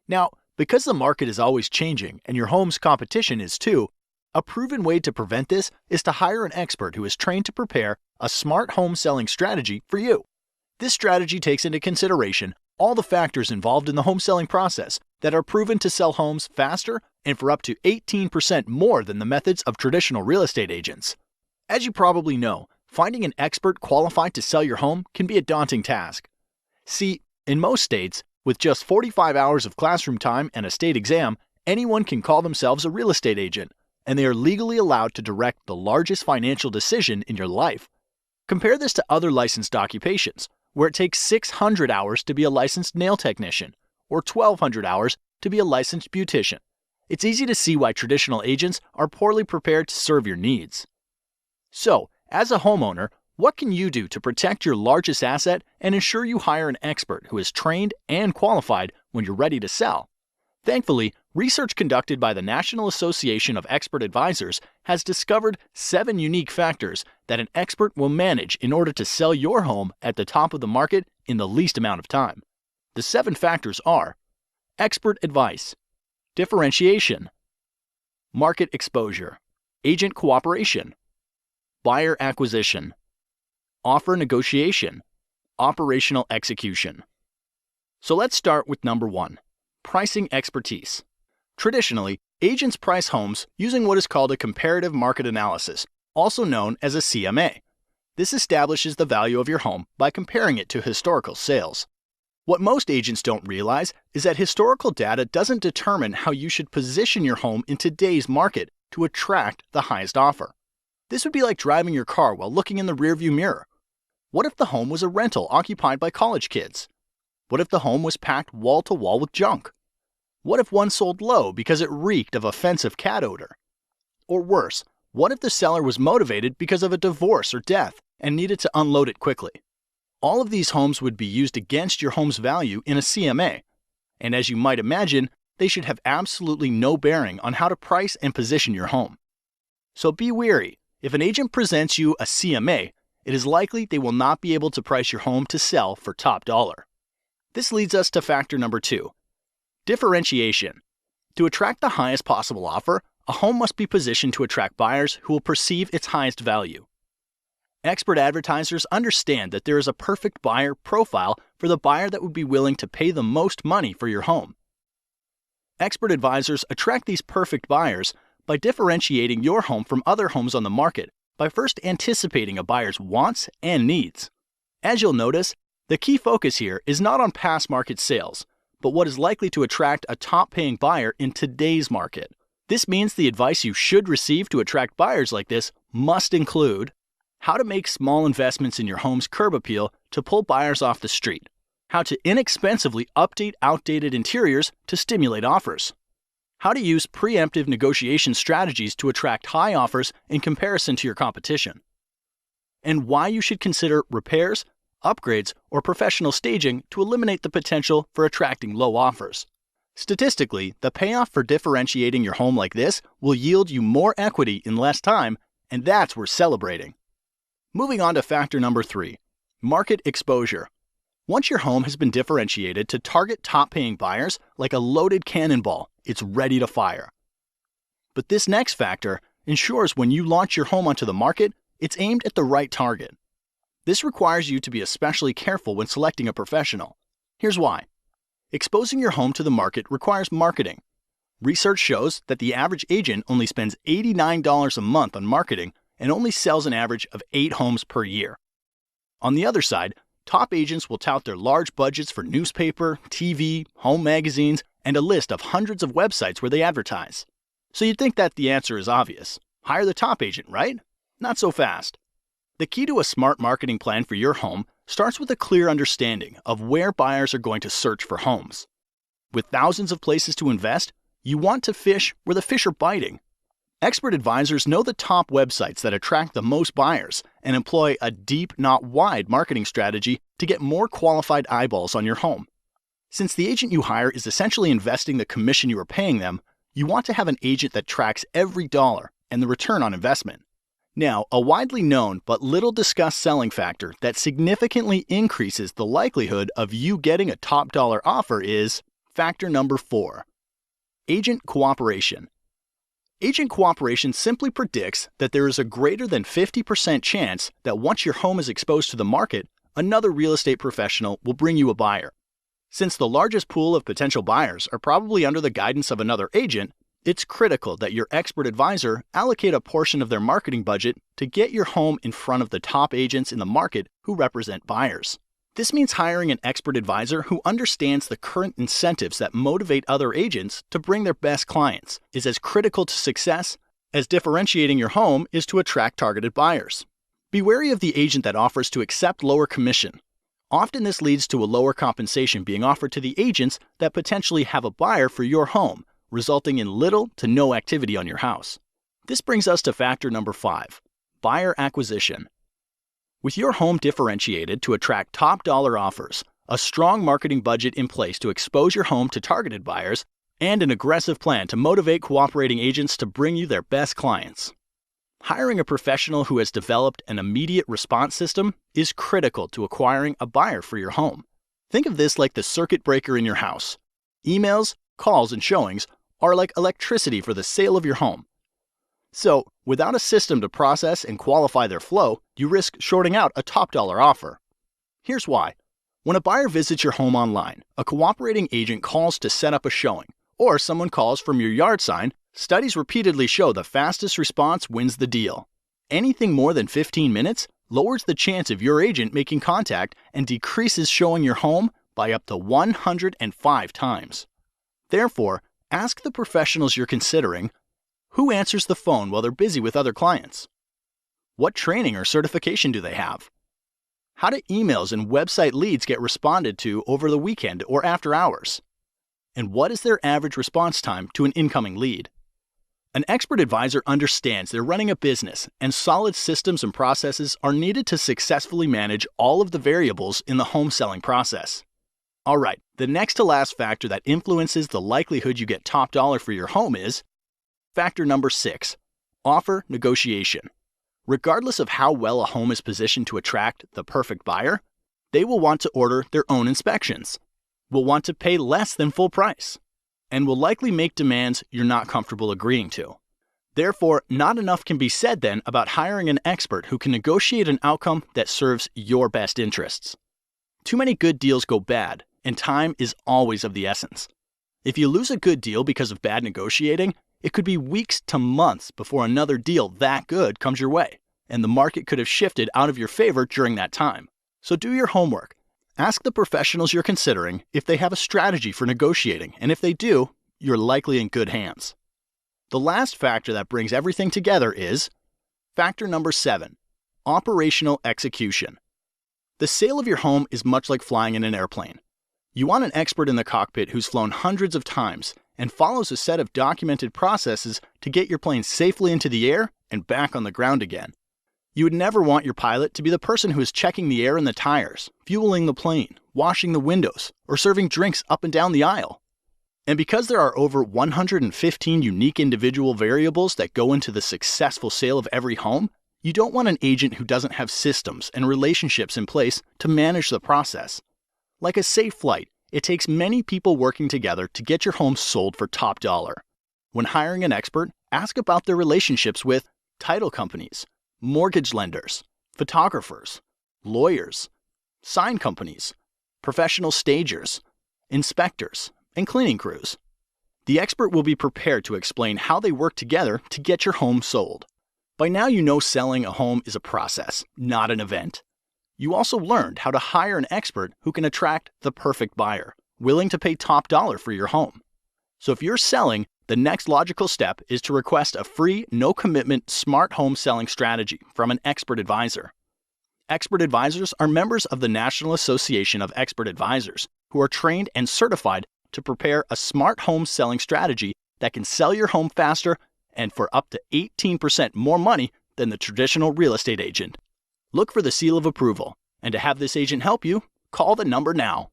Now, because the market is always changing and your home's competition is too, a proven way to prevent this is to hire an expert who is trained to prepare a smart home selling strategy for you. This strategy takes into consideration all the factors involved in the home selling process that are proven to sell homes faster and for up to 18% more than the methods of traditional real estate agents. As you probably know, finding an expert qualified to sell your home can be a daunting task. See, in most states, with just 45 hours of classroom time and a state exam, anyone can call themselves a real estate agent, and they are legally allowed to direct the largest financial decision in your life. Compare this to other licensed occupations, where it takes 600 hours to be a licensed nail technician, or 1,200 hours to be a licensed beautician. It's easy to see why traditional agents are poorly prepared to serve your needs. So, as a homeowner, what can you do to protect your largest asset and ensure you hire an expert who is trained and qualified when you're ready to sell? Thankfully, research conducted by the National Association of Expert Advisors has discovered 7 unique factors that an expert will manage in order to sell your home at the top of the market in the least amount of time. The 7 factors are: expert advice, differentiation, market exposure, agent cooperation, buyer acquisition, offer negotiation, operational execution. So let's start with number 1. Pricing expertise. Traditionally, agents price homes using what is called a comparative market analysis, also known as a CMA. This establishes the value of your home by comparing it to historical sales. What most agents don't realize is that historical data doesn't determine how you should position your home in today's market to attract the highest offer. This would be like driving your car while looking in the rearview mirror. What if the home was a rental occupied by college kids? What if the home was packed wall to wall with junk? What if one sold low because it reeked of offensive cat odor? Or worse, what if the seller was motivated because of a divorce or death and needed to unload it quickly? All of these homes would be used against your home's value in a CMA, and as you might imagine, they should have absolutely no bearing on how to price and position your home. So be wary. If an agent presents you a CMA, it is likely they will not be able to price your home to sell for top dollar. This leads us to factor number 2. Differentiation. To attract the highest possible offer, a home must be positioned to attract buyers who will perceive its highest value. Expert advertisers understand that there is a perfect buyer profile for the buyer that would be willing to pay the most money for your home. Expert advisors attract these perfect buyers by differentiating your home from other homes on the market by first anticipating a buyer's wants and needs. As you'll notice, the key focus here is not on past market sales, but what is likely to attract a top-paying buyer in today's market. This means the advice you should receive to attract buyers like this must include how to make small investments in your home's curb appeal to pull buyers off the street, how to inexpensively update outdated interiors to stimulate offers, how to use preemptive negotiation strategies to attract high offers in comparison to your competition, and why you should consider repairs, upgrades, or professional staging to eliminate the potential for attracting low offers. Statistically, the payoff for differentiating your home like this will yield you more equity in less time, and that's worth celebrating. Moving on to factor number 3, market exposure. Once your home has been differentiated to target top-paying buyers like a loaded cannonball, it's ready to fire. But this next factor ensures when you launch your home onto the market, it's aimed at the right target. This requires you to be especially careful when selecting a professional. Here's why. Exposing your home to the market requires marketing. Research shows that the average agent only spends $89 a month on marketing and only sells an average of 8 homes per year. On the other side, top agents will tout their large budgets for newspaper, TV, home magazines, and a list of hundreds of websites where they advertise. So you'd think that the answer is obvious. Hire the top agent, right? Not so fast. The key to a smart marketing plan for your home starts with a clear understanding of where buyers are going to search for homes. With thousands of places to invest, you want to fish where the fish are biting. Expert advisors know the top websites that attract the most buyers and employ a deep, not wide marketing strategy to get more qualified eyeballs on your home. Since the agent you hire is essentially investing the commission you are paying them, you want to have an agent that tracks every dollar and the return on investment. Now, a widely known but little discussed selling factor that significantly increases the likelihood of you getting a top dollar offer is Factor number 4. Agent cooperation. Agent cooperation simply predicts that there is a greater than 50% chance that once your home is exposed to the market, another real estate professional will bring you a buyer. Since the largest pool of potential buyers are probably under the guidance of another agent, it's critical that your expert advisor allocate a portion of their marketing budget to get your home in front of the top agents in the market who represent buyers. This means hiring an expert advisor who understands the current incentives that motivate other agents to bring their best clients is as critical to success as differentiating your home is to attract targeted buyers. Be wary of the agent that offers to accept lower commission. Often this leads to a lower compensation being offered to the agents that potentially have a buyer for your home, resulting in little to no activity on your house. This brings us to factor number 5, buyer acquisition. With your home differentiated to attract top dollar offers, a strong marketing budget in place to expose your home to targeted buyers, and an aggressive plan to motivate cooperating agents to bring you their best clients. Hiring a professional who has developed an immediate response system is critical to acquiring a buyer for your home. Think of this like the circuit breaker in your house. Emails, calls, and showings are like electricity for the sale of your home. So, without a system to process and qualify their flow, you risk shorting out a top dollar offer. Here's why. When a buyer visits your home online, a cooperating agent calls to set up a showing, or someone calls from your yard sign, studies repeatedly show the fastest response wins the deal. Anything more than 15 minutes lowers the chance of your agent making contact and decreases showing your home by up to 105 times. Therefore, ask the professionals you're considering, who answers the phone while they're busy with other clients? What training or certification do they have? How do emails and website leads get responded to over the weekend or after hours? And what is their average response time to an incoming lead? An expert advisor understands they're running a business, and solid systems and processes are needed to successfully manage all of the variables in the home selling process. All right, the next to last factor that influences the likelihood you get top dollar for your home is factor number 6, offer negotiation. Regardless of how well a home is positioned to attract the perfect buyer, they will want to order their own inspections, will want to pay less than full price, and will likely make demands you're not comfortable agreeing to. Therefore, not enough can be said then about hiring an expert who can negotiate an outcome that serves your best interests. Too many good deals go bad, and time is always of the essence. If you lose a good deal because of bad negotiating, it could be weeks to months before another deal that good comes your way, and the market could have shifted out of your favor during that time. So do your homework. Ask the professionals you're considering if they have a strategy for negotiating, and if they do, you're likely in good hands. The last factor that brings everything together is factor number 7, operational execution. The sale of your home is much like flying in an airplane. You want an expert in the cockpit who's flown hundreds of times and follows a set of documented processes to get your plane safely into the air and back on the ground again. You would never want your pilot to be the person who is checking the air in the tires, fueling the plane, washing the windows, or serving drinks up and down the aisle. And because there are over 115 unique individual variables that go into the successful sale of every home, you don't want an agent who doesn't have systems and relationships in place to manage the process. Like a safe flight, it takes many people working together to get your home sold for top dollar. When hiring an expert, ask about their relationships with title companies, mortgage lenders, photographers, lawyers, sign companies, professional stagers, inspectors, and cleaning crews. The expert will be prepared to explain how they work together to get your home sold. By now you know selling a home is a process, not an event. You also learned how to hire an expert who can attract the perfect buyer, willing to pay top dollar for your home. So if you're selling, the next logical step is to request a free, no-commitment smart home selling strategy from an expert advisor. Expert advisors are members of the National Association of Expert Advisors who are trained and certified to prepare a smart home selling strategy that can sell your home faster and for up to 18% more money than the traditional real estate agent. Look for the seal of approval, and to have this agent help you, call the number now.